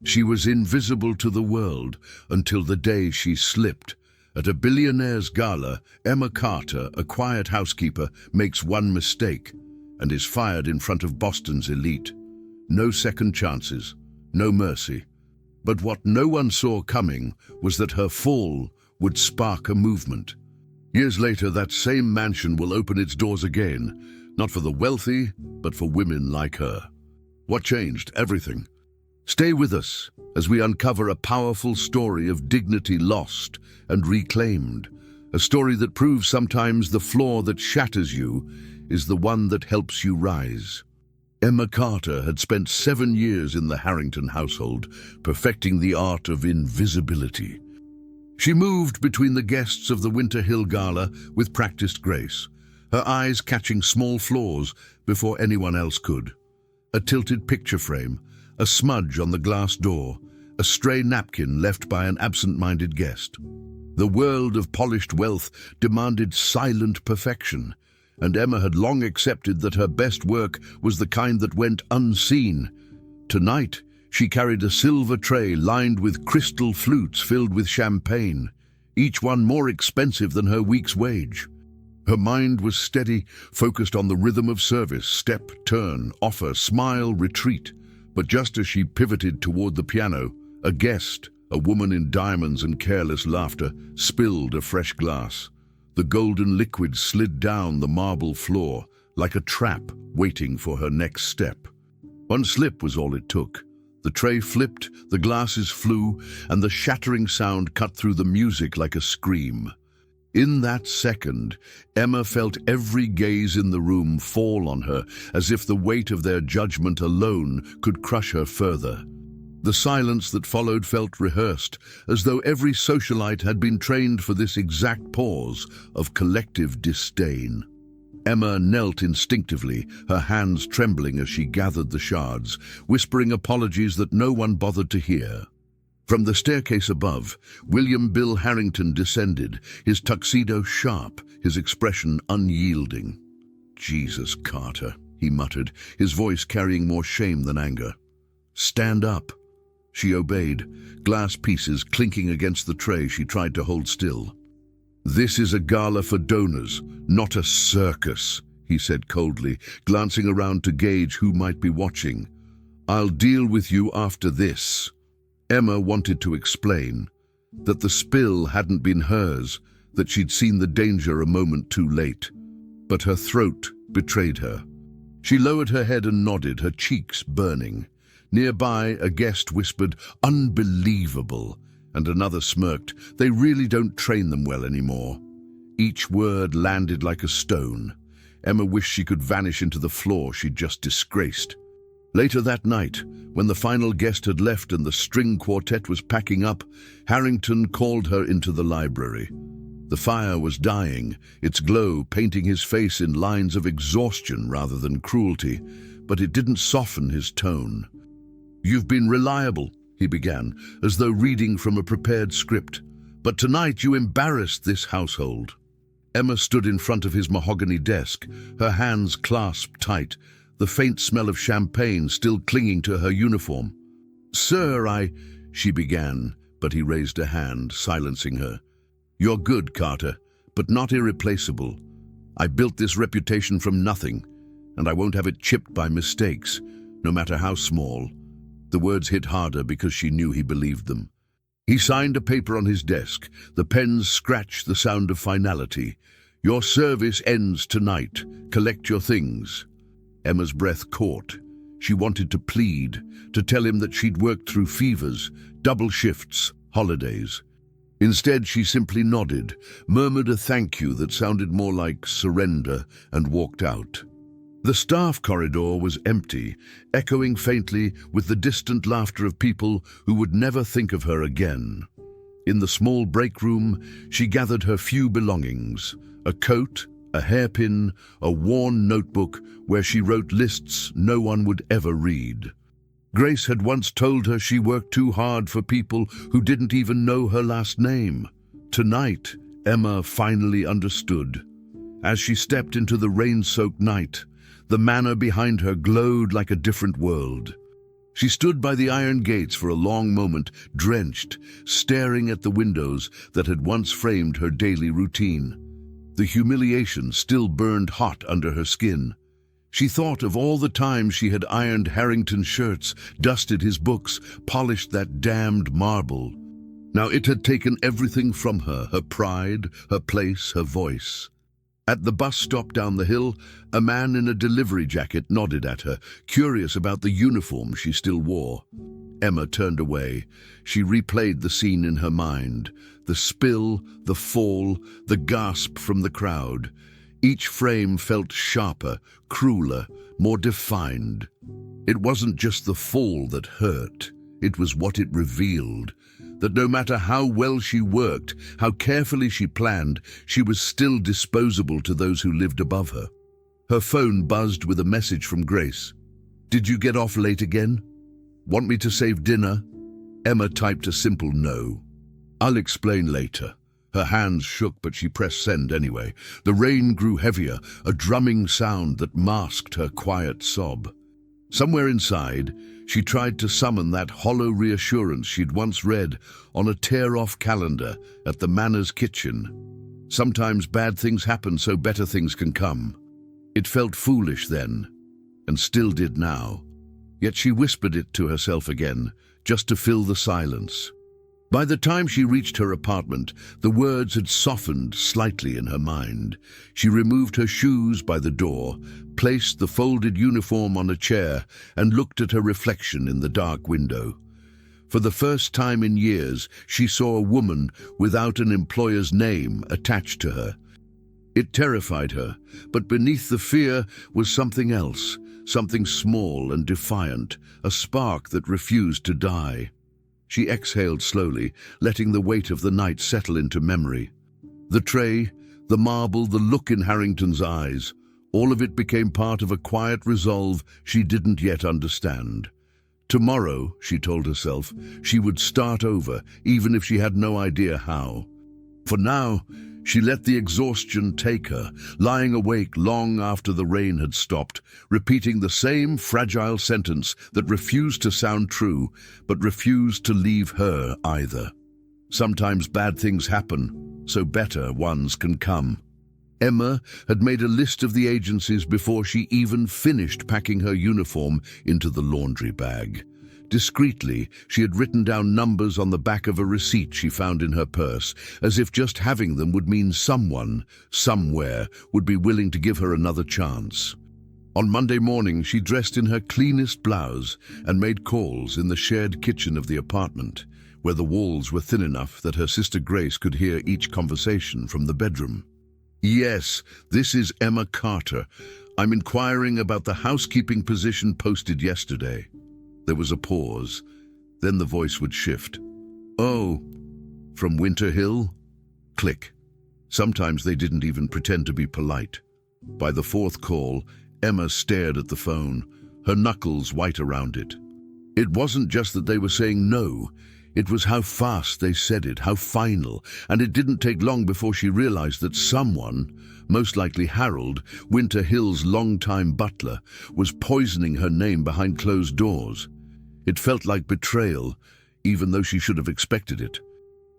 She was invisible to the world until the day she slipped. At a billionaire's gala, Emma Carter, a quiet housekeeper, makes one mistake and is fired in front of Boston's elite. No second chances, no mercy. But what no one saw coming was that her fall would spark a movement. Years later, that same mansion will open its doors again, not for the wealthy, but for women like her. What changed? Everything. Stay with us as we uncover a powerful story of dignity lost and reclaimed, a story that proves sometimes the flaw that shatters you is the one that helps you rise. Emma Carter had spent 7 years in the Harrington household, perfecting the art of invisibility. She moved between the guests of the Winter Hill Gala with practiced grace, her eyes catching small flaws before anyone else could. A tilted picture frame, a smudge on the glass door, a stray napkin left by an absent-minded guest. The world of polished wealth demanded silent perfection, and Emma had long accepted that her best work was the kind that went unseen. Tonight, she carried a silver tray lined with crystal flutes filled with champagne, each one more expensive than her week's wage. Her mind was steady, focused on the rhythm of service: step, turn, offer, smile, retreat. But just as she pivoted toward the piano, a guest, a woman in diamonds and careless laughter, spilled a fresh glass. The golden liquid slid down the marble floor like a trap waiting for her next step. One slip was all it took. The tray flipped, the glasses flew, and the shattering sound cut through the music like a scream. In that second, Emma felt every gaze in the room fall on her, as if the weight of their judgment alone could crush her further. The silence that followed felt rehearsed, as though every socialite had been trained for this exact pause of collective disdain. Emma knelt instinctively, her hands trembling as she gathered the shards, whispering apologies that no one bothered to hear. From the staircase above, William Bill Harrington descended, his tuxedo sharp, his expression unyielding. "Jesus, Carter," he muttered, his voice carrying more shame than anger. "Stand up." She obeyed, glass pieces clinking against the tray she tried to hold still. "This is a gala for donors, not a circus," he said coldly, glancing around to gauge who might be watching. "I'll deal with you after this." Emma wanted to explain that the spill hadn't been hers, that she'd seen the danger a moment too late. But her throat betrayed her. She lowered her head and nodded, her cheeks burning. Nearby, a guest whispered, "Unbelievable," and another smirked, "They really don't train them well anymore." Each word landed like a stone. Emma wished she could vanish into the floor she'd just disgraced. Later that night, when the final guest had left and the string quartet was packing up, Harrington called her into the library. The fire was dying, its glow painting his face in lines of exhaustion rather than cruelty, but it didn't soften his tone. "You've been reliable," he began, as though reading from a prepared script, "but tonight you embarrassed this household." Emma stood in front of his mahogany desk, her hands clasped tight, the faint smell of champagne still clinging to her uniform. "Sir, she began, but he raised a hand, silencing her. "You're good, Carter, but not irreplaceable. I built this reputation from nothing, and I won't have it chipped by mistakes, no matter how small." The words hit harder because she knew he believed them. He signed a paper on his desk, the pens scratched the sound of finality. "Your service ends tonight. Collect your things." Emma's breath caught. She wanted to plead, to tell him that she'd worked through fevers, double shifts, holidays. Instead, she simply nodded, murmured a thank you that sounded more like surrender, and walked out. The staff corridor was empty, echoing faintly with the distant laughter of people who would never think of her again. In the small break room, she gathered her few belongings: a coat, a hairpin, a worn notebook where she wrote lists no one would ever read. Grace had once told her she worked too hard for people who didn't even know her last name. Tonight, Emma finally understood. As she stepped into the rain-soaked night, the manor behind her glowed like a different world. She stood by the iron gates for a long moment, drenched, staring at the windows that had once framed her daily routine. The humiliation still burned hot under her skin. She thought of all the times she had ironed Harrington's shirts, dusted his books, polished that damned marble. Now it had taken everything from her pride, her place, her voice. At the bus stop down the hill, a man in a delivery jacket nodded at her, curious about the uniform she still wore. Emma turned away. She replayed the scene in her mind. The spill, the fall, the gasp from the crowd. Each frame felt sharper, crueler, more defined. It wasn't just the fall that hurt. It was what it revealed. That no matter how well she worked, how carefully she planned, she was still disposable to those who lived above her. Her phone buzzed with a message from Grace. "Did you get off late again? Want me to save dinner?" Emma typed a simple no. "I'll explain later." Her hands shook, but she pressed send anyway. The rain grew heavier, a drumming sound that masked her quiet sob. Somewhere inside, she tried to summon that hollow reassurance she'd once read on a tear-off calendar at the Manor's kitchen. Sometimes bad things happen so better things can come. It felt foolish then, and still did now. Yet she whispered it to herself again, just to fill the silence. By the time she reached her apartment, the words had softened slightly in her mind. She removed her shoes by the door, placed the folded uniform on a chair, and looked at her reflection in the dark window. For the first time in years, she saw a woman without an employer's name attached to her. It terrified her, but beneath the fear was something else, something small and defiant, a spark that refused to die. She exhaled slowly, letting the weight of the night settle into memory. The tray, the marble, the look in Harrington's eyes, all of it became part of a quiet resolve she didn't yet understand. Tomorrow, she told herself, she would start over, even if she had no idea how. For now, she let the exhaustion take her, lying awake long after the rain had stopped, repeating the same fragile sentence that refused to sound true, but refused to leave her either. Sometimes bad things happen, so better ones can come. Emma had made a list of the agencies before she even finished packing her uniform into the laundry bag. Discreetly, she had written down numbers on the back of a receipt she found in her purse, as if just having them would mean someone, somewhere, would be willing to give her another chance. On Monday morning, she dressed in her cleanest blouse and made calls in the shared kitchen of the apartment, where the walls were thin enough that her sister Grace could hear each conversation from the bedroom. "Yes, this is Emma Carter. I'm inquiring about the housekeeping position posted yesterday." There was a pause. Then the voice would shift. "Oh, from Winter Hill?" Click. Sometimes they didn't even pretend to be polite. By the fourth call, Emma stared at the phone, her knuckles white around it. It wasn't just that they were saying no. It was how fast they said it, how final, and it didn't take long before she realized that someone, most likely Harold, Winter Hill's longtime butler, was poisoning her name behind closed doors. It felt like betrayal, even though she should have expected it.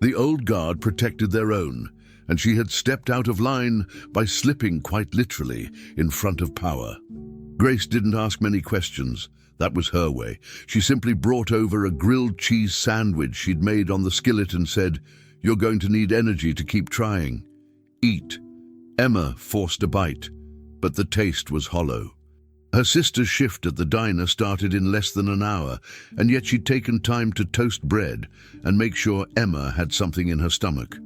The old guard protected their own, and she had stepped out of line by slipping quite literally in front of power. Grace didn't ask many questions. That was her way. She simply brought over a grilled cheese sandwich she'd made on the skillet and said, "You're going to need energy to keep trying. Eat." Emma forced a bite, but the taste was hollow. Her sister's shift at the diner started in less than an hour, and yet she'd taken time to toast bread and make sure Emma had something in her stomach.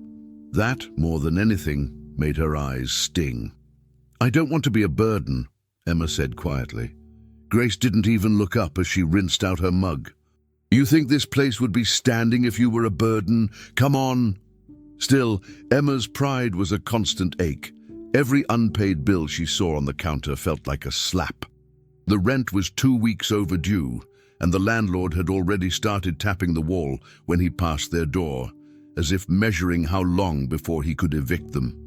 That, more than anything, made her eyes sting. "I don't want to be a burden," Emma said quietly. Grace didn't even look up as she rinsed out her mug. "You think this place would be standing if you were a burden? Come on." Still, Emma's pride was a constant ache. Every unpaid bill she saw on the counter felt like a slap. The rent was 2 weeks overdue, and the landlord had already started tapping the wall when he passed their door, as if measuring how long before he could evict them.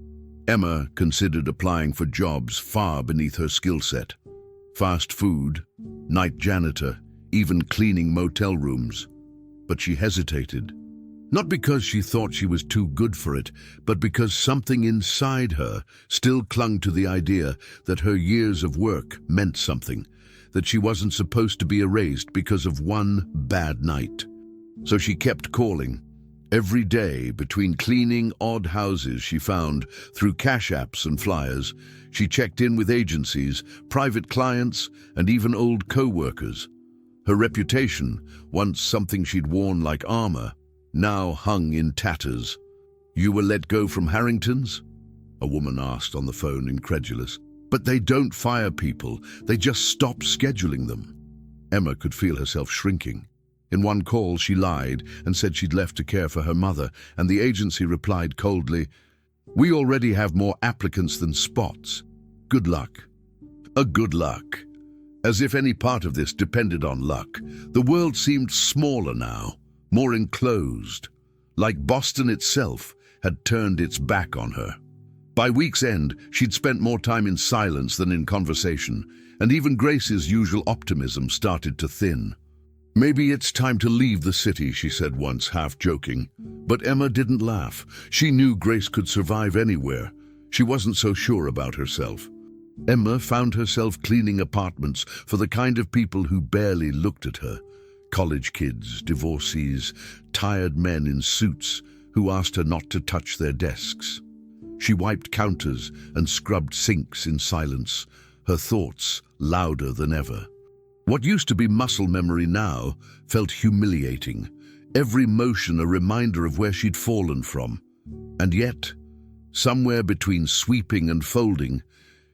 Emma considered applying for jobs far beneath her skill set. Fast food, night janitor, even cleaning motel rooms. But she hesitated. Not because she thought she was too good for it, but because something inside her still clung to the idea that her years of work meant something, that she wasn't supposed to be erased because of one bad night. So she kept calling. Every day, between cleaning odd houses she found through cash apps and flyers, she checked in with agencies, private clients, and even old co-workers. Her reputation, once something she'd worn like armor, now hung in tatters. "You were let go from Harrington's?" a woman asked on the phone, incredulous. "But they don't fire people, they just stop scheduling them." Emma could feel herself shrinking. In one call, she lied and said she'd left to care for her mother, and the agency replied coldly, "We already have more applicants than spots. Good luck." A good luck. As if any part of this depended on luck. The world seemed smaller now, more enclosed, like Boston itself had turned its back on her. By week's end, she'd spent more time in silence than in conversation, and even Grace's usual optimism started to thin. "Maybe it's time to leave the city," she said once, half joking. But Emma didn't laugh. She knew Grace could survive anywhere. She wasn't so sure about herself. Emma found herself cleaning apartments for the kind of people who barely looked at her. College kids, divorcees, tired men in suits who asked her not to touch their desks. She wiped counters and scrubbed sinks in silence, her thoughts louder than ever. What used to be muscle memory now felt humiliating, every motion a reminder of where she'd fallen from. And yet, somewhere between sweeping and folding,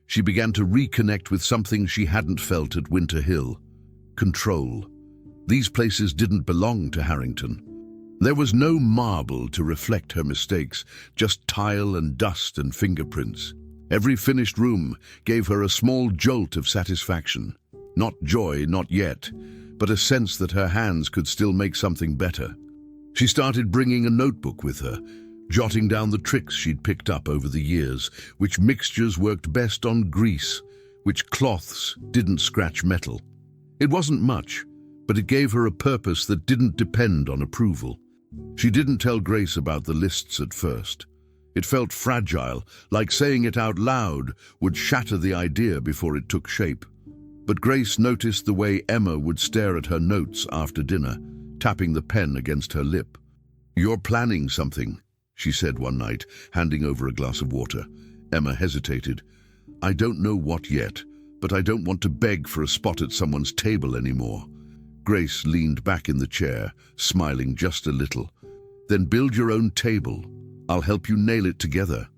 she began to reconnect with something she hadn't felt at Winter Hill: control. These places didn't belong to Harrington. There was no marble to reflect her mistakes, just tile and dust and fingerprints. Every finished room gave her a small jolt of satisfaction. Not joy, not yet, but a sense that her hands could still make something better. She started bringing a notebook with her, jotting down the tricks she'd picked up over the years, which mixtures worked best on grease, which cloths didn't scratch metal. It wasn't much, but it gave her a purpose that didn't depend on approval. She didn't tell Grace about the lists at first. It felt fragile, like saying it out loud would shatter the idea before it took shape. But Grace noticed the way Emma would stare at her notes after dinner, tapping the pen against her lip. "You're planning something," she said one night, handing over a glass of water. Emma hesitated. "I don't know what yet, but I don't want to beg for a spot at someone's table anymore." Grace leaned back in the chair, smiling just a little. "Then build your own table. I'll help you nail it together."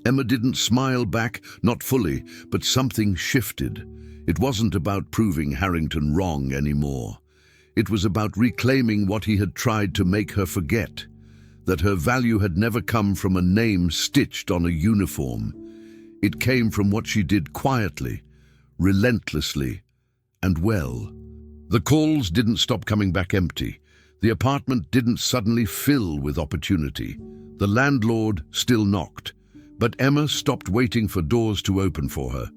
Emma didn't smile back, not fully, but something shifted. It wasn't about proving Harrington wrong anymore. It was about reclaiming what he had tried to make her forget, that her value had never come from a name stitched on a uniform. It came from what she did quietly, relentlessly, and well. The calls didn't stop coming back empty. The apartment didn't suddenly fill with opportunity. The landlord still knocked, but Emma stopped waiting for doors to open for her.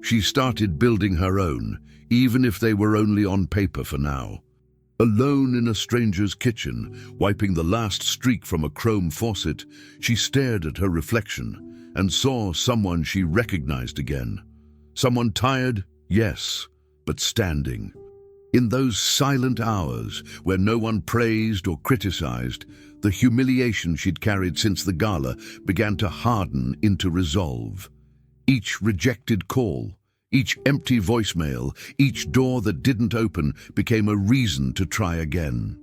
She started building her own, even if they were only on paper for now. Alone in a stranger's kitchen, wiping the last streak from a chrome faucet, she stared at her reflection and saw someone she recognized again. Someone tired, yes, but standing. In those silent hours where no one praised or criticized, the humiliation she'd carried since the gala began to harden into resolve. Each rejected call, each empty voicemail, each door that didn't open became a reason to try again.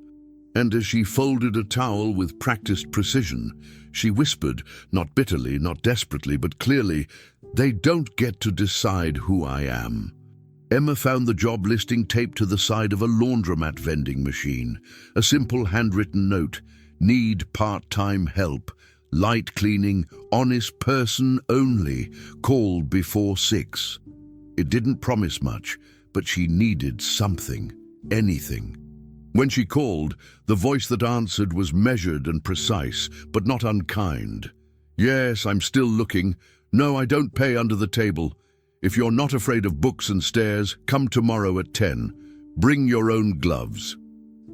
And as she folded a towel with practiced precision, she whispered, not bitterly, not desperately, but clearly, "They don't get to decide who I am." Emma found the job listing taped to the side of a laundromat vending machine. A simple handwritten note: "Need part-time help. Light cleaning, honest person only. Call before 6. It didn't promise much, but she needed something, anything. When she called, the voice that answered was measured and precise, but not unkind. "Yes, I'm still looking. No, I don't pay under the table. If you're not afraid of books and stairs, come tomorrow at 10. Bring your own gloves.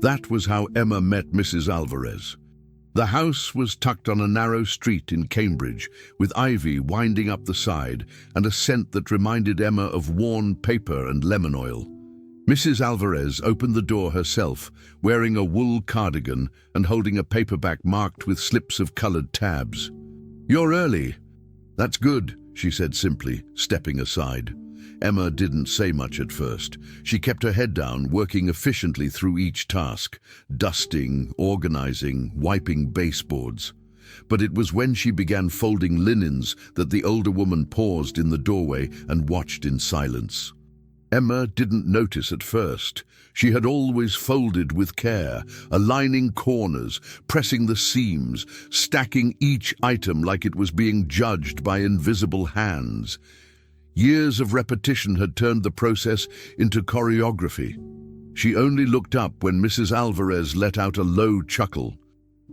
That was how Emma met Mrs. Alvarez. The house was tucked on a narrow street in Cambridge, with ivy winding up the side and a scent that reminded Emma of worn paper and lemon oil. Mrs. Alvarez opened the door herself, wearing a wool cardigan and holding a paperback marked with slips of colored tabs. "You're early." "That's good," she said simply, stepping aside. Emma didn't say much at first. She kept her head down, working efficiently through each task, dusting, organizing, wiping baseboards. But it was when she began folding linens that the older woman paused in the doorway and watched in silence. Emma didn't notice at first. She had always folded with care, aligning corners, pressing the seams, stacking each item like it was being judged by invisible hands. Years of repetition had turned the process into choreography. She only looked up when Mrs. Alvarez let out a low chuckle.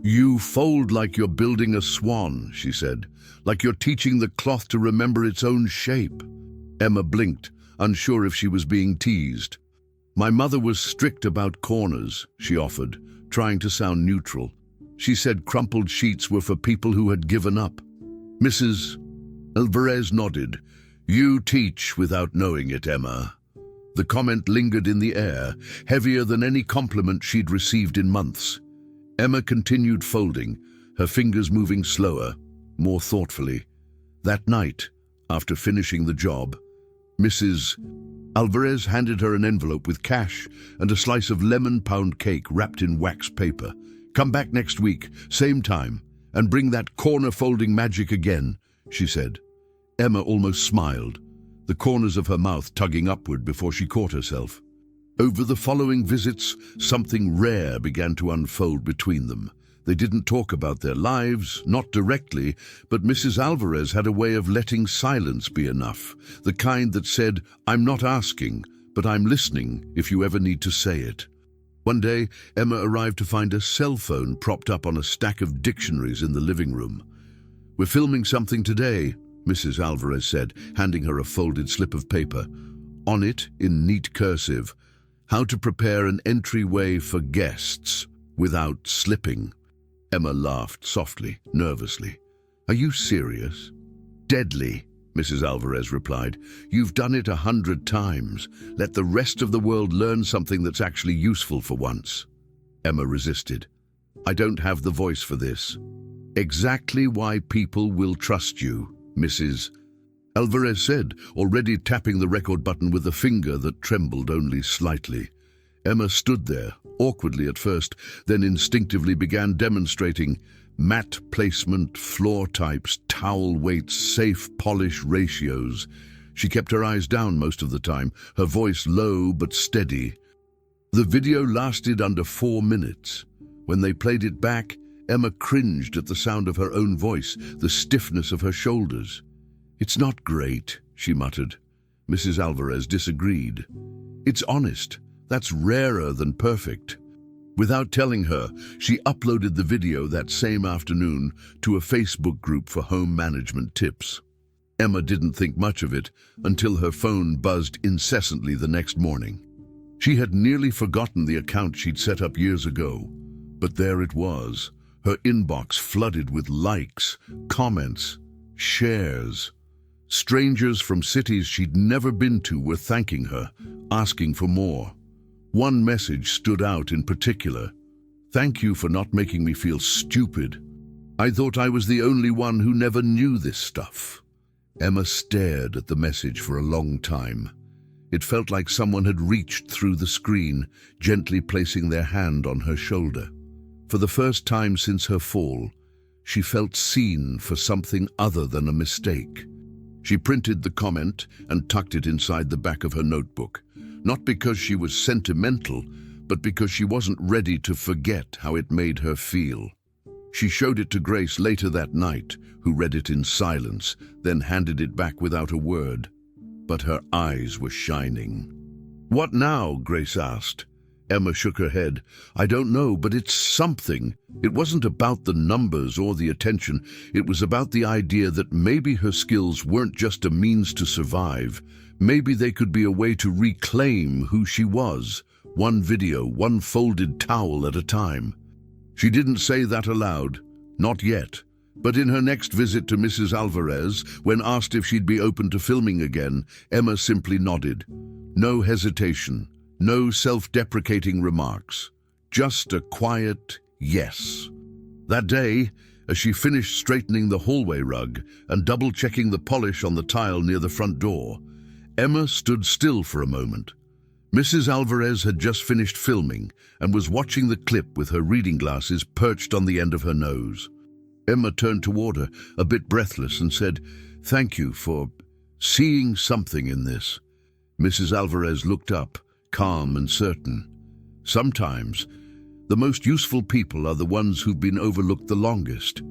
"You fold like you're building a swan," she said, "like you're teaching the cloth to remember its own shape." Emma blinked, unsure if she was being teased. "My mother was strict about corners," she offered, trying to sound neutral. "She said crumpled sheets were for people who had given up." Mrs. Alvarez nodded. "You teach without knowing it, Emma." The comment lingered in the air, heavier than any compliment she'd received in months. Emma continued folding, her fingers moving slower, more thoughtfully. That night, after finishing the job, Mrs. Alvarez handed her an envelope with cash and a slice of lemon pound cake wrapped in wax paper. "Come back next week, same time, and bring that corner folding magic again," she said. Emma almost smiled, the corners of her mouth tugging upward before she caught herself. Over the following visits, something rare began to unfold between them. They didn't talk about their lives, not directly, but Mrs. Alvarez had a way of letting silence be enough, the kind that said, "I'm not asking, but I'm listening if you ever need to say it." One day, Emma arrived to find a cell phone propped up on a stack of dictionaries in the living room. "We're filming something today," Mrs. Alvarez said, handing her a folded slip of paper. On it, in neat cursive, "How to prepare an entryway for guests without slipping." Emma laughed softly, nervously. "Are you serious?" "Deadly," Mrs. Alvarez replied. "You've done it 100 times. Let the rest of the world learn something that's actually useful for once." Emma resisted. "I don't have the voice for this." "Exactly why people will trust you," Mrs. Alvarez said, already tapping the record button with a finger that trembled only slightly. Emma stood there, awkwardly at first, then instinctively began demonstrating mat placement, floor types, towel weights, safe polish ratios. She kept her eyes down most of the time, her voice low but steady. The video lasted under 4 minutes. When they played it back, Emma cringed at the sound of her own voice, the stiffness of her shoulders. "It's not great," she muttered. Mrs. Alvarez disagreed. "It's honest. That's rarer than perfect." Without telling her, she uploaded the video that same afternoon to a Facebook group for home management tips. Emma didn't think much of it until her phone buzzed incessantly the next morning. She had nearly forgotten the account she'd set up years ago, but there it was. Her inbox flooded with likes, comments, shares. Strangers from cities she'd never been to were thanking her, asking for more. One message stood out in particular. "Thank you for not making me feel stupid. I thought I was the only one who never knew this stuff." Emma stared at the message for a long time. It felt like someone had reached through the screen, gently placing their hand on her shoulder. For the first time since her fall, she felt seen for something other than a mistake. She printed the comment and tucked it inside the back of her notebook, not because she was sentimental, but because she wasn't ready to forget how it made her feel. She showed it to Grace later that night, who read it in silence, then handed it back without a word. But her eyes were shining. "What now?" Grace asked. Emma shook her head. "I don't know, but it's something. It wasn't about the numbers or the attention. It was about the idea that maybe her skills weren't just a means to survive. Maybe they could be a way to reclaim who she was, one video, one folded towel at a time. She didn't say that aloud, not yet. But in her next visit to Mrs. Alvarez, when asked if she'd be open to filming again, Emma simply nodded. No hesitation, no self-deprecating remarks. Just a quiet yes. That day, as she finished straightening the hallway rug and double-checking the polish on the tile near the front door, Emma stood still for a moment. Mrs. Alvarez had just finished filming and was watching the clip with her reading glasses perched on the end of her nose. Emma turned toward her, a bit breathless, and said, "Thank you for seeing something in this." Mrs. Alvarez looked up, calm and certain. Sometimes, the most useful people are the ones who've been overlooked the longest.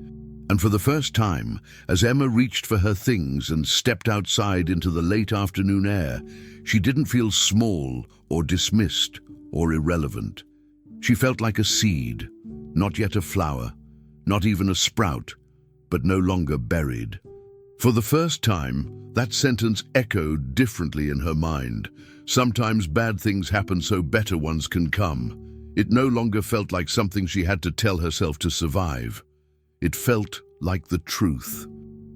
And for the first time, as Emma reached for her things and stepped outside into the late afternoon air, she didn't feel small or dismissed or irrelevant. She felt like a seed, not yet a flower, not even a sprout, but no longer buried. For the first time, that sentence echoed differently in her mind. Sometimes bad things happen so better ones can come. It no longer felt like something she had to tell herself to survive. It felt like the truth.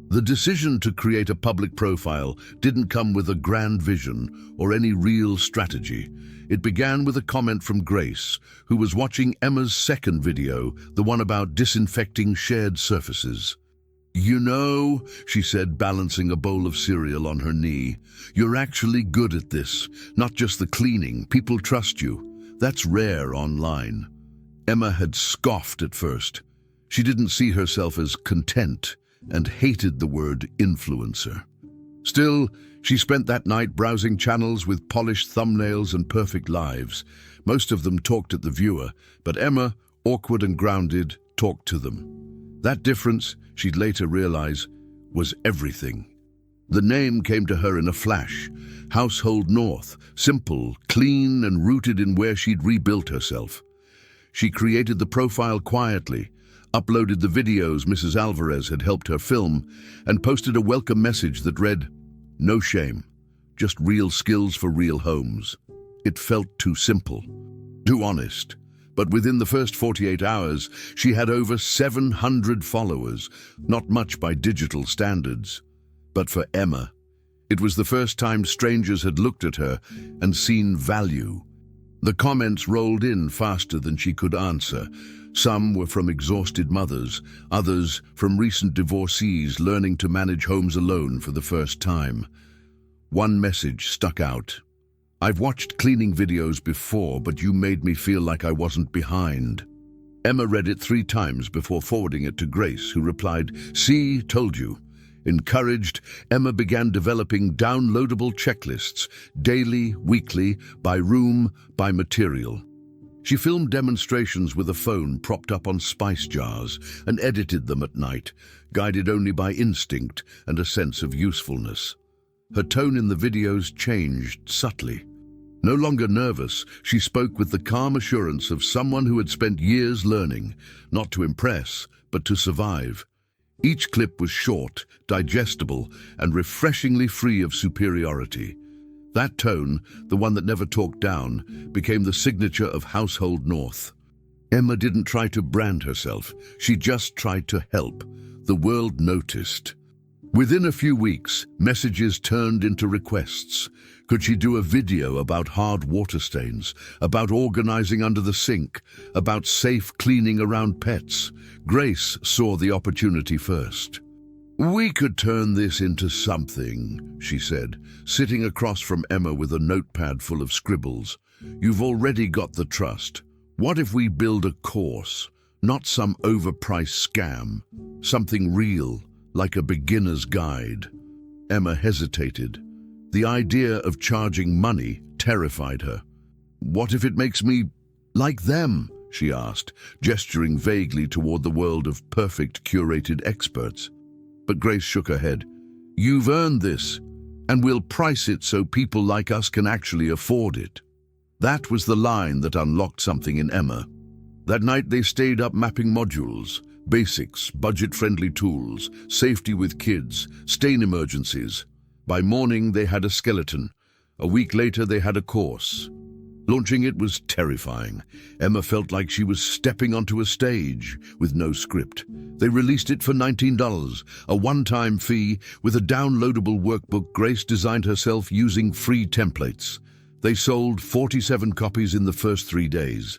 The decision to create a public profile didn't come with a grand vision or any real strategy. It began with a comment from Grace, who was watching Emma's second video, the one about disinfecting shared surfaces. "You know," she said, balancing a bowl of cereal on her knee, "you're actually good at this, not just the cleaning. People trust you. That's rare online." Emma had scoffed at first. She didn't see herself as content and hated the word influencer. Still, she spent that night browsing channels with polished thumbnails and perfect lives. Most of them talked at the viewer, but Emma, awkward and grounded, talked to them. That difference, she'd later realize, was everything. The name came to her in a flash. Household North, simple, clean, and rooted in where she'd rebuilt herself. She created the profile quietly, uploaded the videos Mrs. Alvarez had helped her film, and posted a welcome message that read, "No shame, just real skills for real homes." It felt too simple, too honest. But within the first 48 hours, she had over 700 followers, not much by digital standards. But for Emma, it was the first time strangers had looked at her and seen value. The comments rolled in faster than she could answer. Some were from exhausted mothers, others from recent divorcees learning to manage homes alone for the first time. One message stuck out. "I've watched cleaning videos before, but you made me feel like I wasn't behind." Emma read it 3 times before forwarding it to Grace, who replied, "See, told you." Encouraged, Emma began developing downloadable checklists, daily, weekly, by room, by material. She filmed demonstrations with a phone propped up on spice jars and edited them at night, guided only by instinct and a sense of usefulness. Her tone in the videos changed subtly. No longer nervous, she spoke with the calm assurance of someone who had spent years learning, not to impress, but to survive. Each clip was short, digestible, and refreshingly free of superiority. That tone, the one that never talked down, became the signature of Household North. Emma didn't try to brand herself, she just tried to help. The world noticed. Within a few weeks, messages turned into requests. Could she do a video about hard water stains, about organizing under the sink, about safe cleaning around pets? Grace saw the opportunity first. "We could turn this into something," she said, sitting across from Emma with a notepad full of scribbles. "You've already got the trust. What if we build a course, not some overpriced scam, something real, like a beginner's guide?" Emma hesitated. The idea of charging money terrified her. "What if it makes me like them?" she asked, gesturing vaguely toward the world of perfect curated experts. But Grace shook her head. "You've earned this, and we'll price it so people like us can actually afford it." That was the line that unlocked something in Emma. That night they stayed up mapping modules, basics, budget-friendly tools, safety with kids, stain emergencies. By morning they had a skeleton. A week later they had a course. Launching it was terrifying. Emma felt like she was stepping onto a stage with no script. They released it for $19, a one-time fee with a downloadable workbook Grace designed herself using free templates. They sold 47 copies in the first 3 days.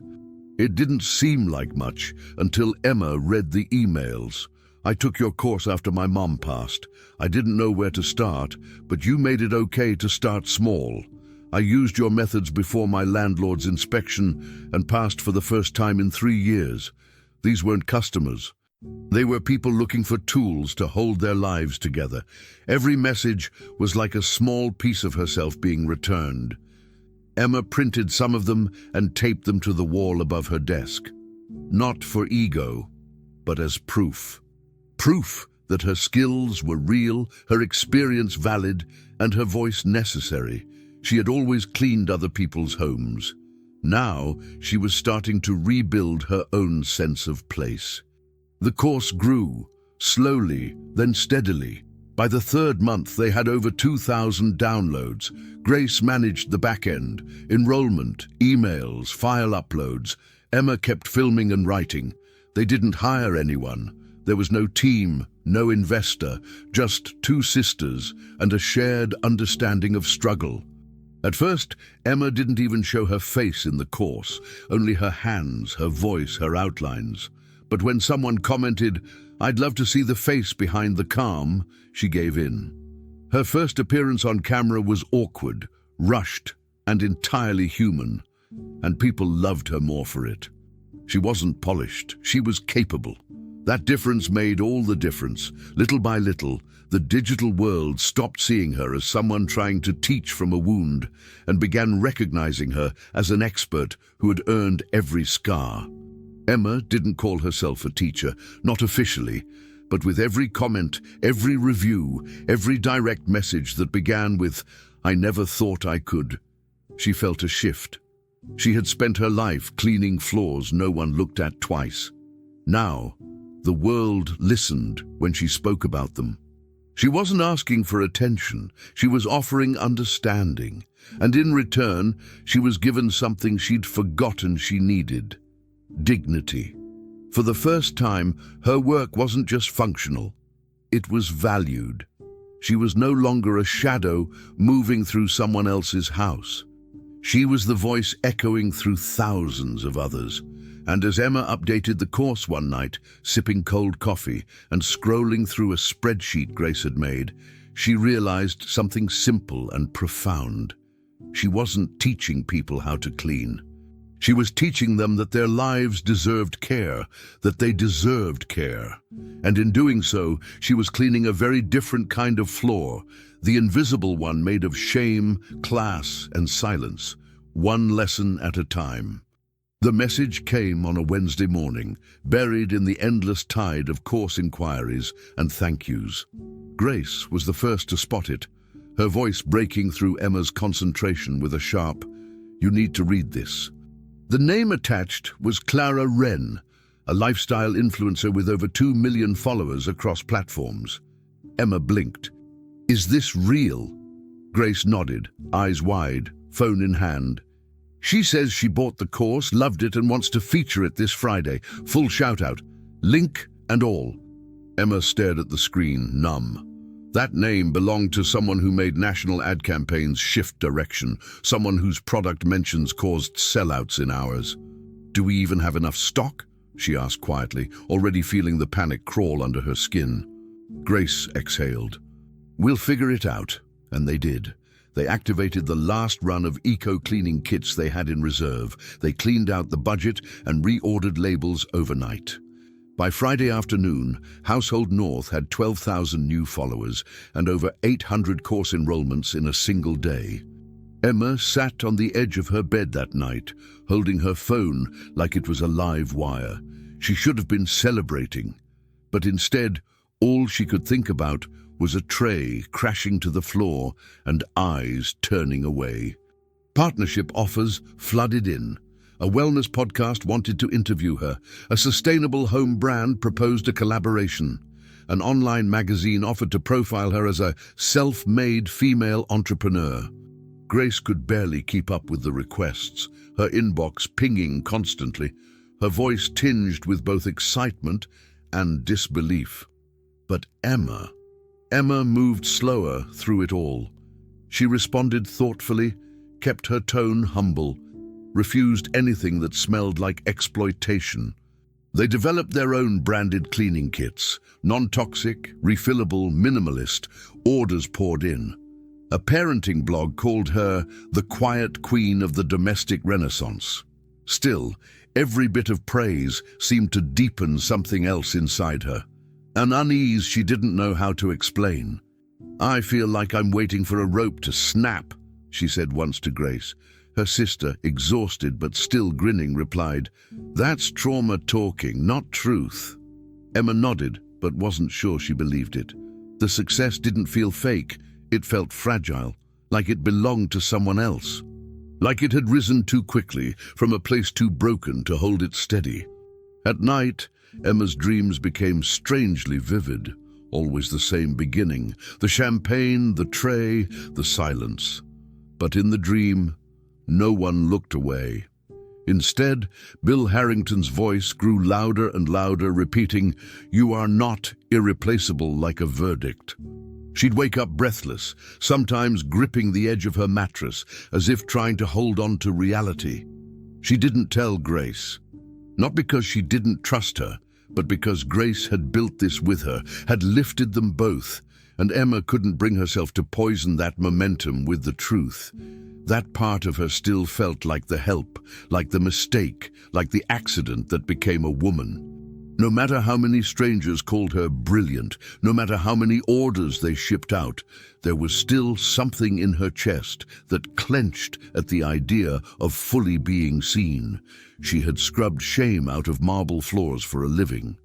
It didn't seem like much until Emma read the emails. "I took your course after my mom passed. I didn't know where to start, but you made it okay to start small. I used your methods before my landlord's inspection and passed for the first time in 3 years. These weren't customers. They were people looking for tools to hold their lives together." Every message was like a small piece of herself being returned. Emma printed some of them and taped them to the wall above her desk. Not for ego, but as proof. Proof that her skills were real, her experience valid, and her voice necessary. She had always cleaned other people's homes. Now she was starting to rebuild her own sense of place. The course grew, slowly, then steadily. By the 3rd month, they had over 2,000 downloads. Grace managed the back end, enrollment, emails, file uploads. Emma kept filming and writing. They didn't hire anyone. There was no team, no investor, just 2 sisters and a shared understanding of struggle. At first, Emma didn't even show her face in the course, only her hands, her voice, her outlines. But when someone commented, "I'd love to see the face behind the calm," she gave in. Her first appearance on camera was awkward, rushed, and entirely human, and people loved her more for it. She wasn't polished, she was capable. That difference made all the difference. Little by little, the digital world stopped seeing her as someone trying to teach from a wound and began recognizing her as an expert who had earned every scar. Emma didn't call herself a teacher, not officially, but with every comment, every review, every direct message that began with, "I never thought I could," she felt a shift. She had spent her life cleaning floors no one looked at twice. Now, the world listened when she spoke about them. She wasn't asking for attention, she was offering understanding, and in return, she was given something she'd forgotten she needed: dignity. For the first time, her work wasn't just functional, it was valued. She was no longer a shadow moving through someone else's house. She was the voice echoing through thousands of others. And as Emma updated the course one night, sipping cold coffee and scrolling through a spreadsheet Grace had made, she realized something simple and profound. She wasn't teaching people how to clean. She was teaching them that their lives deserved care, that they deserved care. And in doing so, she was cleaning a very different kind of floor, the invisible one made of shame, class, and silence, one lesson at a time. The message came on a Wednesday morning, buried in the endless tide of course inquiries and thank yous. Grace was the first to spot it, her voice breaking through Emma's concentration with a sharp, "You need to read this." The name attached was Clara Wren, a lifestyle influencer with over 2 million followers across platforms. Emma blinked. "Is this real?" Grace nodded, eyes wide, phone in hand. "She says she bought the course, loved it, and wants to feature it this Friday. Full shout-out. Link and all." Emma stared at the screen, numb. That name belonged to someone who made national ad campaigns shift direction, someone whose product mentions caused sellouts in hours. "Do we even have enough stock?" she asked quietly, already feeling the panic crawl under her skin. Grace exhaled. "We'll figure it out," and they did. They activated the last run of eco-cleaning kits they had in reserve. They cleaned out the budget and reordered labels overnight. By Friday afternoon, Household North had 12,000 new followers and over 800 course enrollments in a single day. Emma sat on the edge of her bed that night, holding her phone like it was a live wire. She should have been celebrating, but instead, all she could think about was a tray crashing to the floor and eyes turning away. Partnership offers flooded in. A wellness podcast wanted to interview her. A sustainable home brand proposed a collaboration. An online magazine offered to profile her as a self-made female entrepreneur. Grace could barely keep up with the requests, her inbox pinging constantly, her voice tinged with both excitement and disbelief. But Emma moved slower through it all. She responded thoughtfully, kept her tone humble, refused anything that smelled like exploitation. They developed their own branded cleaning kits, non-toxic, refillable, minimalist, orders poured in. A parenting blog called her the quiet queen of the domestic renaissance. Still, every bit of praise seemed to deepen something else inside her, an unease she didn't know how to explain. "I feel like I'm waiting for a rope to snap," she said once to Grace. Her sister, exhausted but still grinning, replied, "That's trauma talking, not truth." Emma nodded, but wasn't sure she believed it. The success didn't feel fake. It felt fragile, like it belonged to someone else. Like it had risen too quickly, from a place too broken to hold it steady. At night, Emma's dreams became strangely vivid. Always the same beginning, the champagne, the tray, the silence. But in the dream, no one looked away. Instead, Bill Harrington's voice grew louder and louder, repeating, "You are not irreplaceable," like a verdict. She'd wake up breathless, sometimes gripping the edge of her mattress, as if trying to hold on to reality. She didn't tell Grace. Not because she didn't trust her, but because Grace had built this with her, had lifted them both, and Emma couldn't bring herself to poison that momentum with the truth. That part of her still felt like the help, like the mistake, like the accident that became a woman. No matter how many strangers called her brilliant, no matter how many orders they shipped out, there was still something in her chest that clenched at the idea of fully being seen. She had scrubbed shame out of marble floors for a living.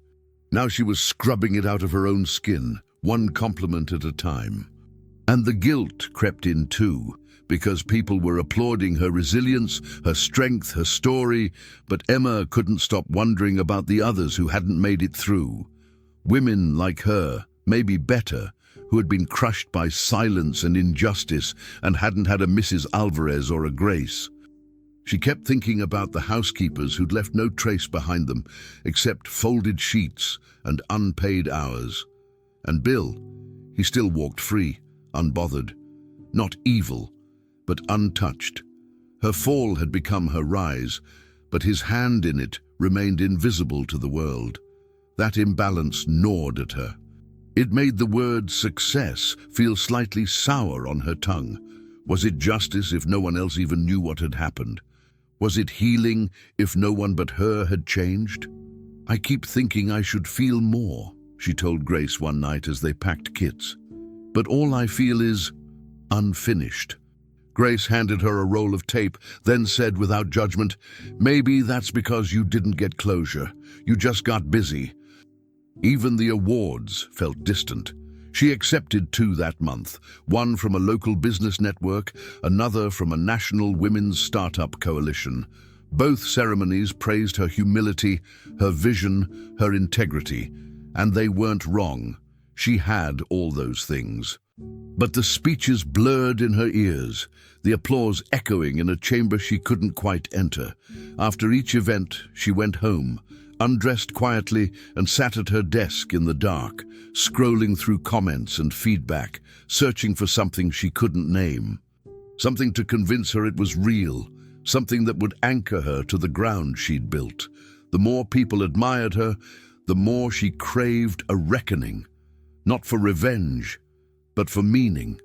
Now she was scrubbing it out of her own skin, one compliment at a time. And the guilt crept in too, because people were applauding her resilience, her strength, her story, but Emma couldn't stop wondering about the others who hadn't made it through. Women like her, maybe better, who had been crushed by silence and injustice and hadn't had a Mrs. Alvarez or a Grace. She kept thinking about the housekeepers who'd left no trace behind them except folded sheets and unpaid hours. And Bill, he still walked free, unbothered, not evil, but untouched. Her fall had become her rise, but his hand in it remained invisible to the world. That imbalance gnawed at her. It made the word success feel slightly sour on her tongue. Was it justice if no one else even knew what had happened? Was it healing if no one but her had changed? "I keep thinking I should feel more," she told Grace one night as they packed kits. "But all I feel is unfinished." Grace handed her a roll of tape, then said without judgment, "Maybe that's because you didn't get closure. You just got busy." Even the awards felt distant. She accepted 2 that month, one from a local business network, another from a national women's startup coalition. Both ceremonies praised her humility, her vision, her integrity, and they weren't wrong. She had all those things. But the speeches blurred in her ears, the applause echoing in a chamber she couldn't quite enter. After each event, she went home, undressed quietly, and sat at her desk in the dark, scrolling through comments and feedback, searching for something she couldn't name. Something to convince her it was real, something that would anchor her to the ground she'd built. The more people admired her, the more she craved a reckoning. Not for revenge, but for meaning.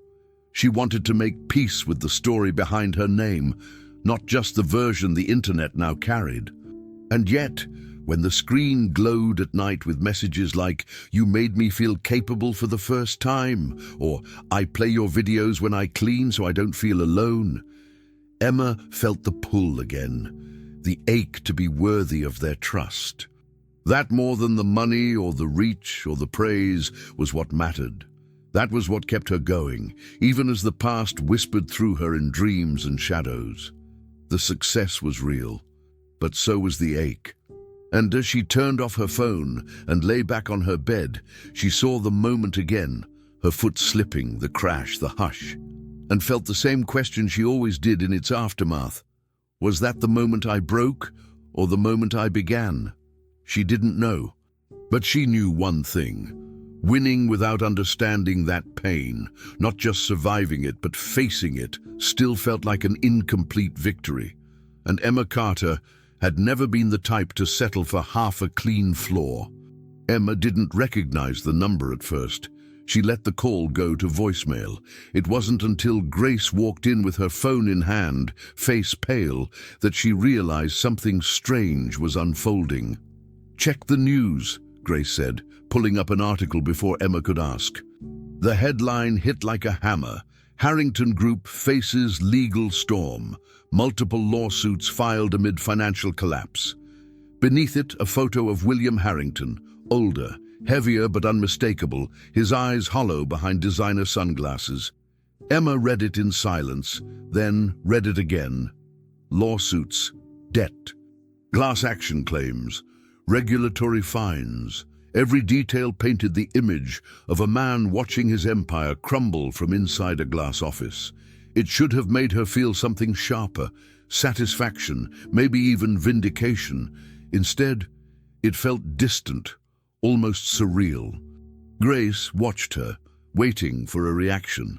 She wanted to make peace with the story behind her name, not just the version the internet now carried. And yet, when the screen glowed at night with messages like, "You made me feel capable for the first time," or "I play your videos when I clean so I don't feel alone," Emma felt the pull again, the ache to be worthy of their trust. That more than the money or the reach or the praise was what mattered. That was what kept her going, even as the past whispered through her in dreams and shadows. The success was real, but so was the ache. And as she turned off her phone and lay back on her bed, she saw the moment again, her foot slipping, the crash, the hush. and felt the same question she always did in its aftermath. Was that the moment I broke, or the moment I began? She didn't know. But she knew one thing. Winning without understanding that pain, not just surviving it, but facing it, still felt like an incomplete victory. And Emma Carter had never been the type to settle for half a clean floor. Emma didn't recognize the number at first. She let the call go to voicemail. It wasn't until Grace walked in with her phone in hand, face pale, that she realized something strange was unfolding. "Check the news," Grace said, pulling up an article before Emma could ask. The headline hit like a hammer. Harrington Group faces legal storm. Multiple lawsuits filed amid financial collapse. Beneath it, a photo of William Harrington, older, heavier but unmistakable, his eyes hollow behind designer sunglasses. Emma read it in silence, then read it again. Lawsuits, debt, class action claims, regulatory fines. Every detail painted the image of a man watching his empire crumble from inside a glass office. It should have made her feel something sharper, satisfaction, maybe even vindication. Instead, it felt distant, almost surreal. Grace watched her, waiting for a reaction.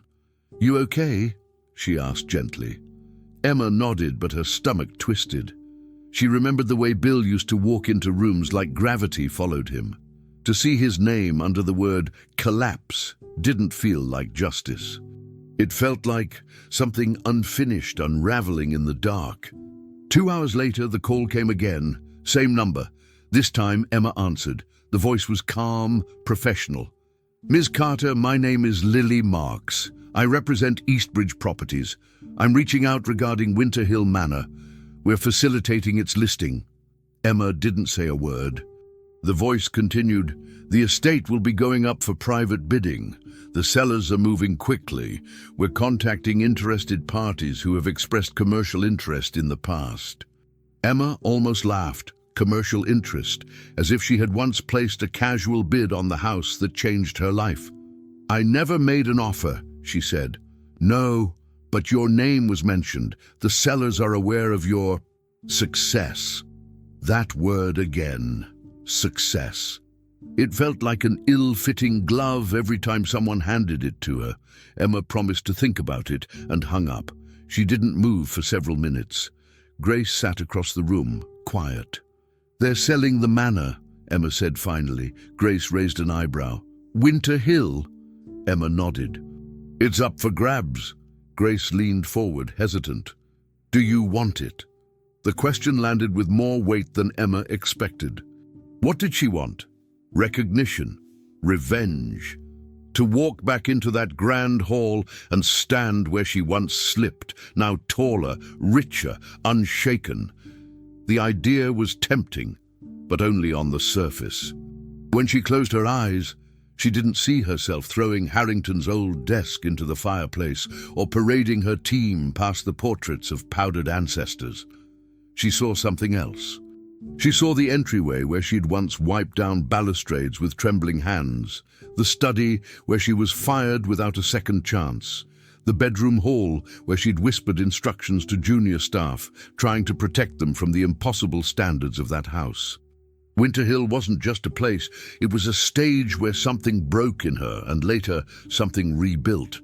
"You okay?" she asked gently. Emma nodded, but her stomach twisted. She remembered the way Bill used to walk into rooms like gravity followed him. To see his name under the word collapse didn't feel like justice. It felt like something unfinished unraveling in the dark. 2 hours later, the call came again. Same number. This time, Emma answered. The voice was calm, professional. "Ms. Carter, my name is Lily Marks. I represent Eastbridge Properties. I'm reaching out regarding Winter Hill Manor. We're facilitating its listing." Emma didn't say a word. The voice continued, "The estate will be going up for private bidding. The sellers are moving quickly. We're contacting interested parties who have expressed commercial interest in the past." Emma almost laughed. Commercial interest, as if she had once placed a casual bid on the house that changed her life. "I never made an offer," she said. "No, but your name was mentioned. The sellers are aware of your success." That word again. Success. It felt like an ill-fitting glove every time someone handed it to her. Emma promised to think about it and hung up. She didn't move for several minutes. Grace sat across the room, quiet. "They're selling the manor," Emma said finally. Grace raised an eyebrow. "Winter Hill?" Emma nodded. "It's up for grabs." Grace leaned forward, hesitant. "Do you want it?" The question landed with more weight than Emma expected. What did she want? Recognition, revenge. To walk back into that grand hall and stand where she once slipped, now taller, richer, unshaken. The idea was tempting, but only on the surface. When she closed her eyes, she didn't see herself throwing Harrington's old desk into the fireplace or parading her team past the portraits of powdered ancestors. She saw something else. She saw the entryway where she'd once wiped down balustrades with trembling hands, the study where she was fired without a second chance, the bedroom hall where she'd whispered instructions to junior staff, trying to protect them from the impossible standards of that house. Winter Hill wasn't just a place, it was a stage where something broke in her and later something rebuilt.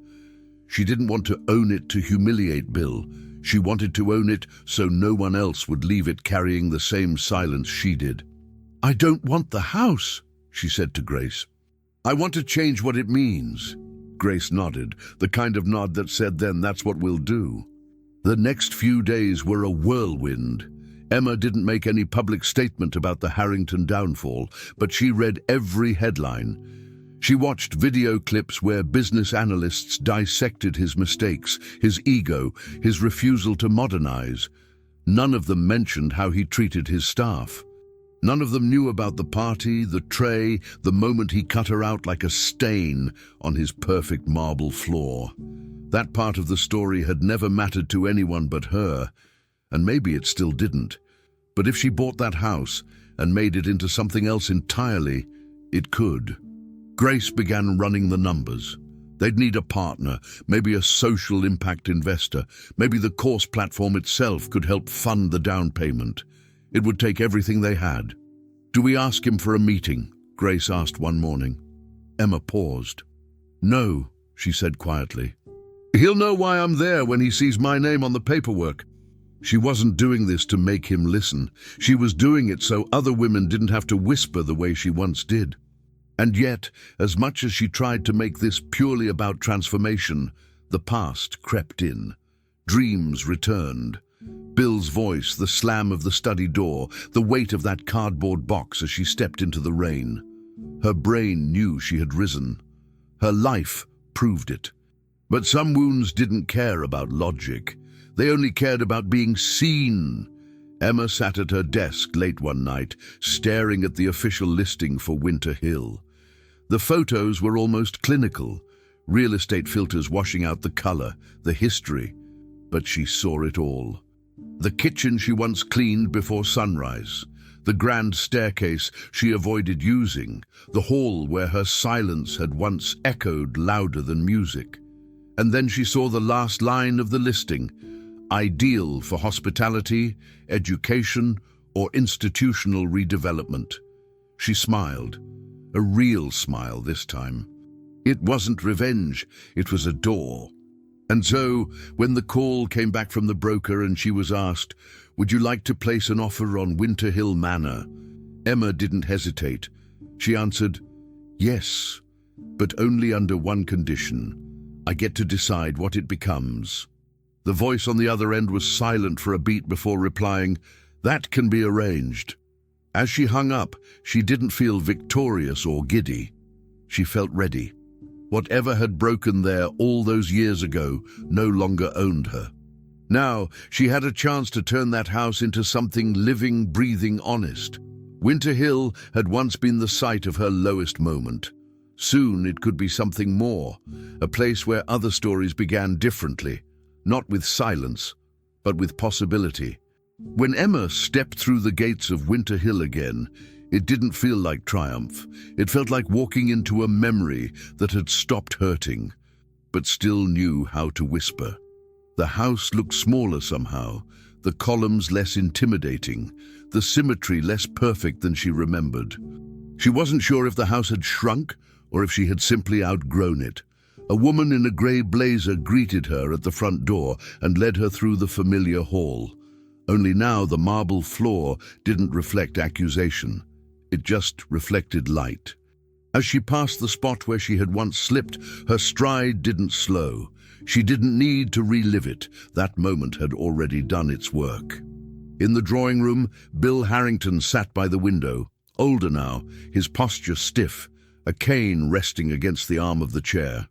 She didn't want to own it to humiliate Bill. She wanted to own it so no one else would leave it carrying the same silence she did. "I don't want the house," she said to Grace. "I want to change what it means." Grace nodded, the kind of nod that said, "Then that's what we'll do." The next few days were a whirlwind. Emma didn't make any public statement about the Harrington downfall, but she read every headline. She watched video clips where business analysts dissected his mistakes, his ego, his refusal to modernize. None of them mentioned how he treated his staff. None of them knew about the party, the tray, the moment he cut her out like a stain on his perfect marble floor. That part of the story had never mattered to anyone but her, and maybe it still didn't. But if she bought that house and made it into something else entirely, it could. Grace began running the numbers. They'd need a partner, maybe a social impact investor. Maybe the course platform itself could help fund the down payment. It would take everything they had. "Do we ask him for a meeting?" Grace asked one morning. Emma paused. "No," she said quietly. "He'll know why I'm there when he sees my name on the paperwork." She wasn't doing this to make him listen. She was doing it so other women didn't have to whisper the way she once did. And yet, as much as she tried to make this purely about transformation, the past crept in. Dreams returned. Bill's voice, the slam of the study door, the weight of that cardboard box as she stepped into the rain. Her brain knew she had risen. Her life proved it. But some wounds didn't care about logic. They only cared about being seen. Emma sat at her desk late one night, staring at the official listing for Winter Hill. The photos were almost clinical, real estate filters washing out the color, the history. But she saw it all. The kitchen she once cleaned before sunrise, the grand staircase she avoided using, the hall where her silence had once echoed louder than music. And then she saw the last line of the listing, ideal for hospitality, education, or institutional redevelopment. She smiled, a real smile this time. It wasn't revenge, it was a door. And so, when the call came back from the broker and she was asked, "Would you like to place an offer on Winter Hill Manor?" Emma didn't hesitate. She answered, "Yes, but only under one condition. I get to decide what it becomes." The voice on the other end was silent for a beat before replying, "That can be arranged." As she hung up, she didn't feel victorious or giddy. She felt ready. Whatever had broken there all those years ago no longer owned her. Now, she had a chance to turn that house into something living, breathing, honest. Winter Hill had once been the site of her lowest moment. Soon it could be something more, a place where other stories began differently, not with silence, but with possibility. When Emma stepped through the gates of Winter Hill again, it didn't feel like triumph. It felt like walking into a memory that had stopped hurting, but still knew how to whisper. The house looked smaller somehow, the columns less intimidating, the symmetry less perfect than she remembered. She wasn't sure if the house had shrunk or if she had simply outgrown it. A woman in a grey blazer greeted her at the front door and led her through the familiar hall. Only now the marble floor didn't reflect accusation. It just reflected light. As she passed the spot where she had once slipped, her stride didn't slow. She didn't need to relive it. That moment had already done its work. In the drawing room, Bill Harrington sat by the window, older now, his posture stiff, a cane resting against the arm of the chair.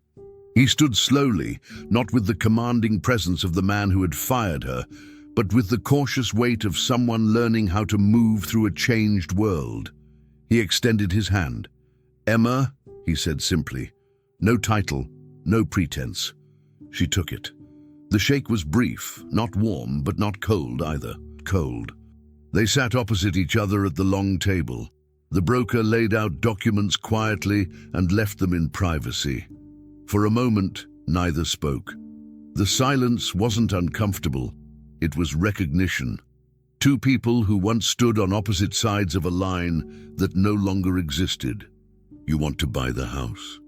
He stood slowly, not with the commanding presence of the man who had fired her, but with the cautious weight of someone learning how to move through a changed world. He extended his hand. "Emma," he said simply. No title, no pretense. She took it. The shake was brief, not warm, but not cold either. Cold. They sat opposite each other at the long table. The broker laid out documents quietly and left them in privacy. For a moment, neither spoke. The silence wasn't uncomfortable. It was recognition. Two people who once stood on opposite sides of a line that no longer existed. "You want to buy the house?"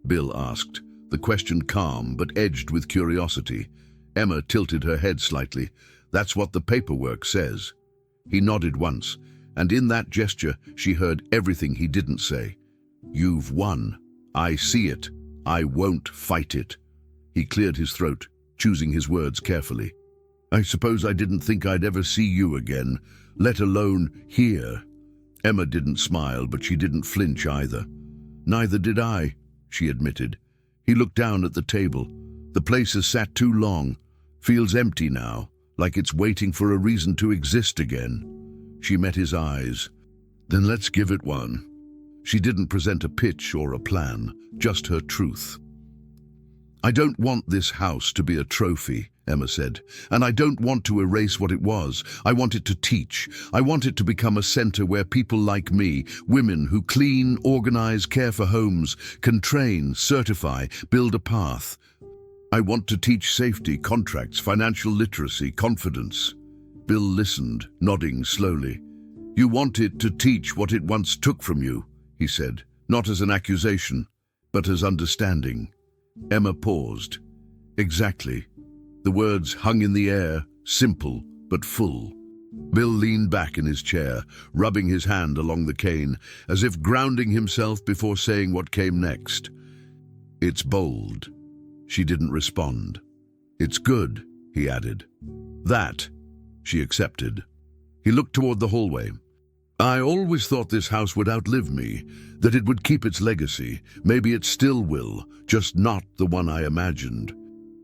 Bill asked, the question calm but edged with curiosity. Emma tilted her head slightly. "That's what the paperwork says." He nodded once, and in that gesture she heard everything he didn't say. "You've won. I see it. I won't fight it." He cleared his throat, choosing his words carefully. "I suppose I didn't think I'd ever see you again, let alone here." Emma didn't smile, but she didn't flinch either. "Neither did I," she admitted. He looked down at the table. "The place has sat too long. Feels empty now, like it's waiting for a reason to exist again." She met his eyes. "Then let's give it one." She didn't present a pitch or a plan, just her truth. "I don't want this house to be a trophy," Emma said, "and I don't want to erase what it was. I want it to teach. I want it to become a center where people like me, women who clean, organize, care for homes, can train, certify, build a path. I want to teach safety, contracts, financial literacy, confidence." Bill listened, nodding slowly. "You want it to teach what it once took from you," he said, not as an accusation, but as understanding. Emma paused. Exactly. The words hung in the air, simple but full. Bill leaned back in his chair, rubbing his hand along the cane, as if grounding himself before saying what came next. "It's bold." She didn't respond. "It's good," he added. "That," she accepted. He looked toward the hallway. "I always thought this house would outlive me, that it would keep its legacy. Maybe it still will, just not the one I imagined."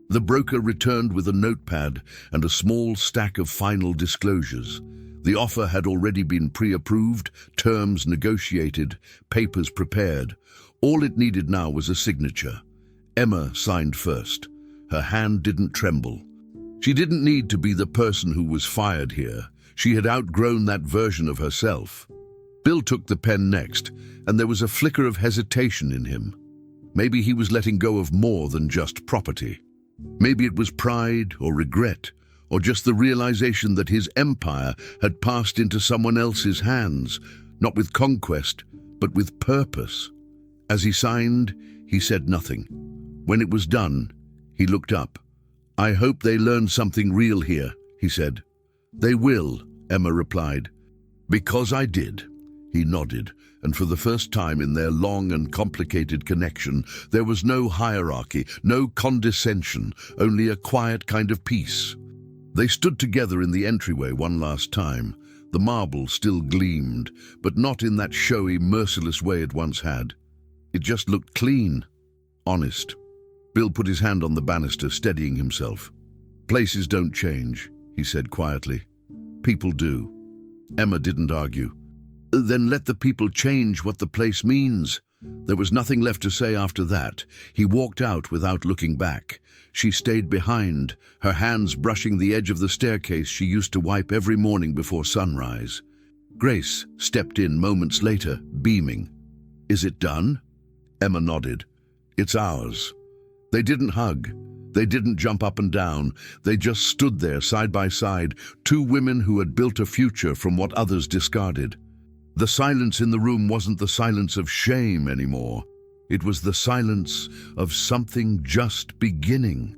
The broker returned with a notepad and a small stack of final disclosures. The offer had already been pre-approved, terms negotiated, papers prepared. All it needed now was a signature. Emma signed first. Her hand didn't tremble. She didn't need to be the person who was fired here. She had outgrown that version of herself. Bill took the pen next, and there was a flicker of hesitation in him. Maybe he was letting go of more than just property. Maybe it was pride or regret, or just the realization that his empire had passed into someone else's hands, not with conquest, but with purpose. As he signed, he said nothing. When it was done, he looked up. "I hope they learn something real here," he said. "They will," Emma replied. "Because I did." He nodded, and for the first time in their long and complicated connection, there was no hierarchy, no condescension, only a quiet kind of peace. They stood together in the entryway one last time. The marble still gleamed, but not in that showy, merciless way it once had. It just looked clean, honest. Bill put his hand on the banister, steadying himself. "Places don't change," he said quietly. "People do." Emma didn't argue. "Then let the people change what the place means." There was nothing left to say after that. He walked out without looking back. She stayed behind, her hands brushing the edge of the staircase she used to wipe every morning before sunrise. Grace stepped in moments later, beaming. "Is it done?" Emma nodded. "It's ours." They didn't hug. They didn't jump up and down. They just stood there side by side, two women who had built a future from what others discarded. The silence in the room wasn't the silence of shame anymore. It was the silence of something just beginning.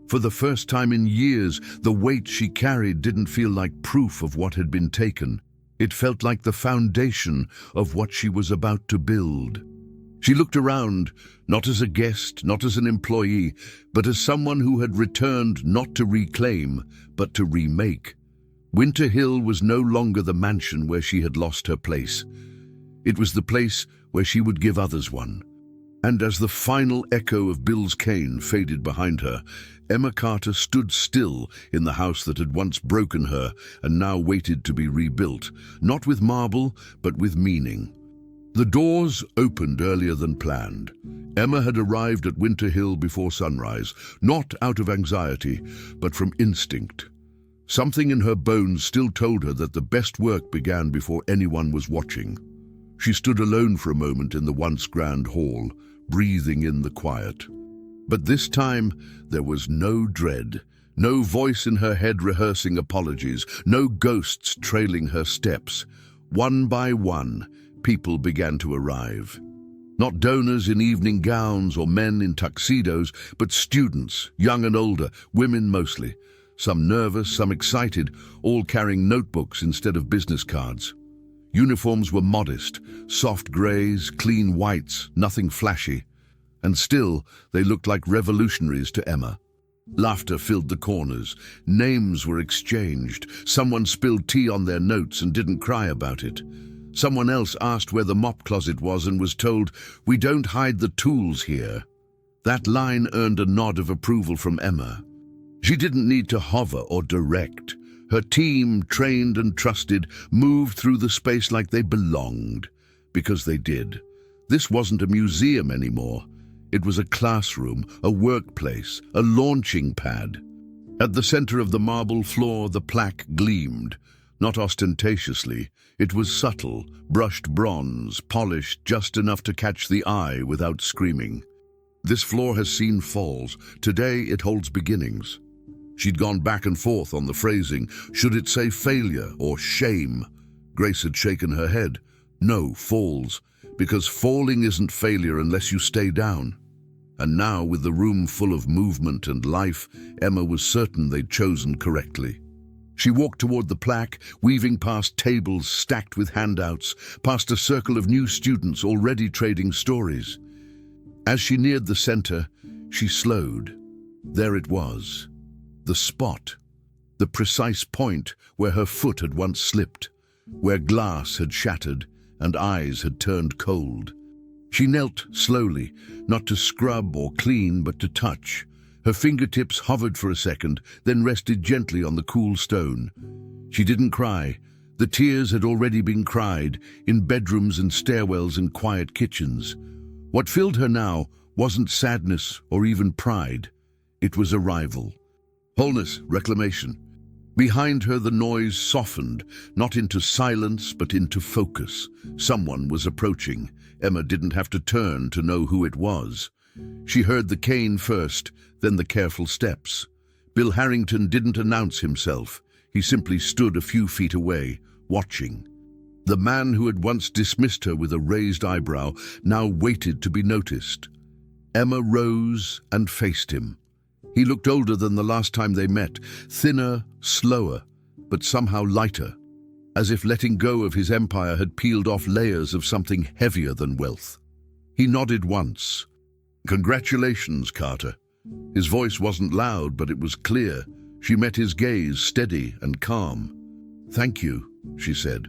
For the first time in years, the weight she carried didn't feel like proof of what had been taken. It felt like the foundation of what she was about to build. She looked around, not as a guest, not as an employee, but as someone who had returned not to reclaim, but to remake. Winter Hill was no longer the mansion where she had lost her place. It was the place where she would give others one. And as the final echo of Bill's cane faded behind her, Emma Carter stood still in the house that had once broken her and now waited to be rebuilt, not with marble, but with meaning. The doors opened earlier than planned. Emma had arrived at Winter Hill before sunrise, not out of anxiety, but from instinct. Something in her bones still told her that the best work began before anyone was watching. She stood alone for a moment in the once grand hall, breathing in the quiet. But this time there was no dread, no voice in her head rehearsing apologies, no ghosts trailing her steps. One by one, people began to arrive. Not donors in evening gowns or men in tuxedos, but students, young and older, women mostly. Some nervous, some excited, all carrying notebooks instead of business cards. Uniforms were modest, soft grays, clean whites, nothing flashy. And still, they looked like revolutionaries to Emma. Laughter filled the corners. Names were exchanged. Someone spilled tea on their notes and didn't cry about it. Someone else asked where the mop closet was and was told, "We don't hide the tools here." That line earned a nod of approval from Emma. She didn't need to hover or direct. Her team, trained and trusted, moved through the space like they belonged. Because they did. This wasn't a museum anymore. It was a classroom, a workplace, a launching pad. At the center of the marble floor, the plaque gleamed. Not ostentatiously, it was subtle, brushed bronze, polished just enough to catch the eye without screaming. This floor has seen falls. Today it holds beginnings. She'd gone back and forth on the phrasing. Should it say failure or shame? Grace had shaken her head. No, falls. Because falling isn't failure unless you stay down. And now, with the room full of movement and life, Emma was certain they'd chosen correctly. She walked toward the plaque, weaving past tables stacked with handouts, past a circle of new students already trading stories. As she neared the center, she slowed. There it was. The spot. The precise point where her foot had once slipped, where glass had shattered and eyes had turned cold. She knelt slowly, not to scrub or clean, but to touch. Her fingertips hovered for a second, then rested gently on the cool stone. She didn't cry. The tears had already been cried, in bedrooms and stairwells and quiet kitchens. What filled her now wasn't sadness or even pride. It was arrival. Wholeness, reclamation. Behind her the noise softened, not into silence but into focus. Someone was approaching. Emma didn't have to turn to know who it was. She heard the cane first, then the careful steps. Bill Harrington didn't announce himself. He simply stood a few feet away, watching. The man who had once dismissed her with a raised eyebrow now waited to be noticed. Emma rose and faced him. He looked older than the last time they met, thinner, slower, but somehow lighter, as if letting go of his empire had peeled off layers of something heavier than wealth. He nodded once. "Congratulations, Carter." His voice wasn't loud, but it was clear. She met his gaze, steady and calm. "Thank you," she said.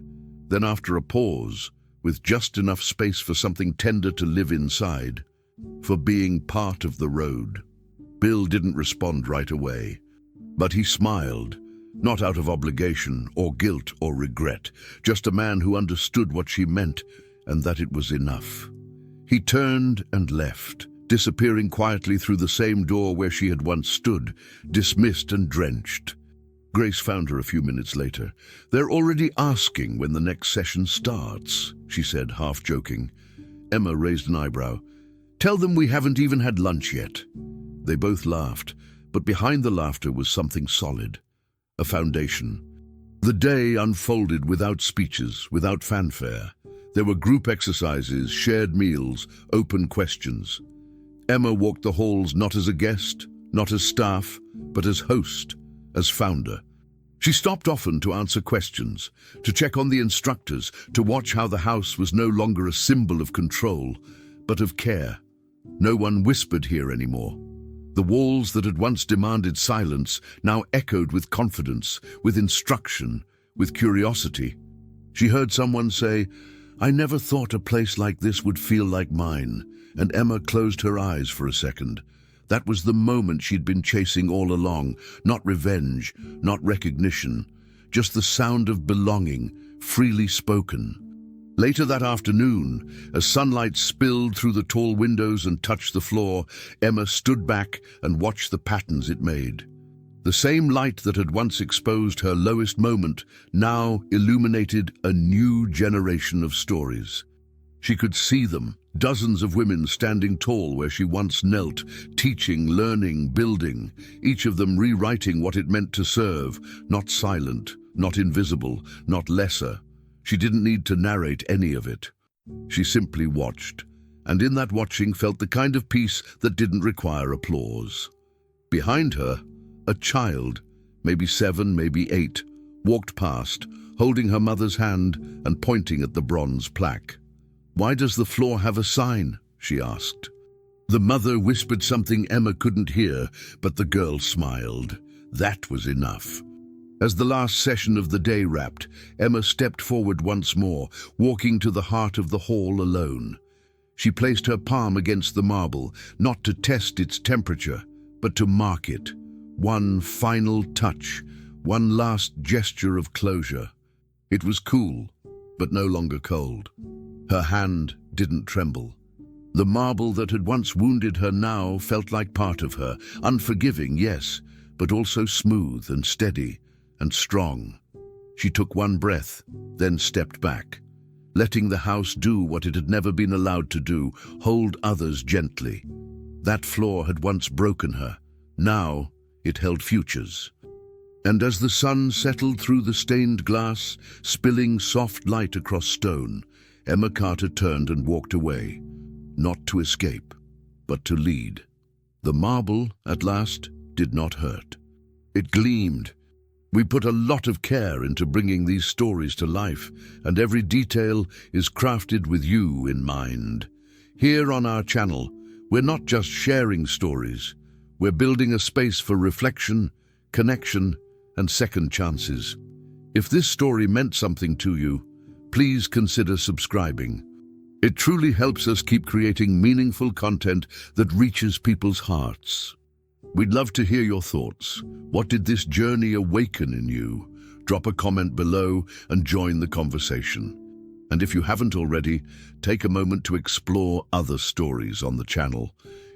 Then after a pause, with just enough space for something tender to live inside, "For being part of the road." Bill didn't respond right away, but he smiled, not out of obligation or guilt or regret, just a man who understood what she meant and that it was enough. He turned and left, disappearing quietly through the same door where she had once stood, dismissed and drenched. Grace found her a few minutes later. "They're already asking when the next session starts," she said, half joking. Emma raised an eyebrow. "Tell them we haven't even had lunch yet." They both laughed, but behind the laughter was something solid, a foundation. The day unfolded without speeches, without fanfare. There were group exercises, shared meals, open questions. Emma walked the halls not as a guest, not as staff, but as host, as founder. She stopped often to answer questions, to check on the instructors, to watch how the house was no longer a symbol of control, but of care. No one whispered here anymore. The walls that had once demanded silence now echoed with confidence, with instruction, with curiosity. She heard someone say, "I never thought a place like this would feel like mine," and Emma closed her eyes for a second. That was the moment she'd been chasing all along, not revenge, not recognition, just the sound of belonging, freely spoken. Later that afternoon, as sunlight spilled through the tall windows and touched the floor, Emma stood back and watched the patterns it made. The same light that had once exposed her lowest moment now illuminated a new generation of stories. She could see them, dozens of women standing tall where she once knelt, teaching, learning, building, each of them rewriting what it meant to serve, not silent, not invisible, not lesser. She didn't need to narrate any of it. She simply watched, and in that watching felt the kind of peace that didn't require applause. Behind her, a child, maybe 7, maybe 8, walked past, holding her mother's hand and pointing at the bronze plaque. "Why does the floor have a sign?" she asked. The mother whispered something Emma couldn't hear, but the girl smiled. That was enough. As the last session of the day wrapped, Emma stepped forward once more, walking to the heart of the hall alone. She placed her palm against the marble, not to test its temperature, but to mark it. One final touch, one last gesture of closure. It was cool, but no longer cold. Her hand didn't tremble. The marble that had once wounded her now felt like part of her, unforgiving, yes, but also smooth and steady and strong. She took one breath, then stepped back, letting the house do what it had never been allowed to do, hold others gently. That floor had once broken her. Now it held futures. And as the sun settled through the stained glass, spilling soft light across stone, Emma Carter turned and walked away, not to escape, but to lead. The marble, at last, did not hurt. It gleamed. We put a lot of care into bringing these stories to life, and every detail is crafted with you in mind. Here on our channel, we're not just sharing stories, we're building a space for reflection, connection, and second chances. If this story meant something to you, please consider subscribing. It truly helps us keep creating meaningful content that reaches people's hearts. We'd love to hear your thoughts. What did this journey awaken in you? Drop a comment below and join the conversation. And if you haven't already, take a moment to explore other stories on the channel.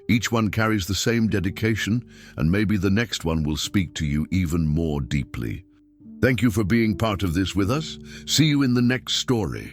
Each one carries the same dedication, and maybe the next one will speak to you even more deeply. Thank you for being part of this with us. See you in the next story.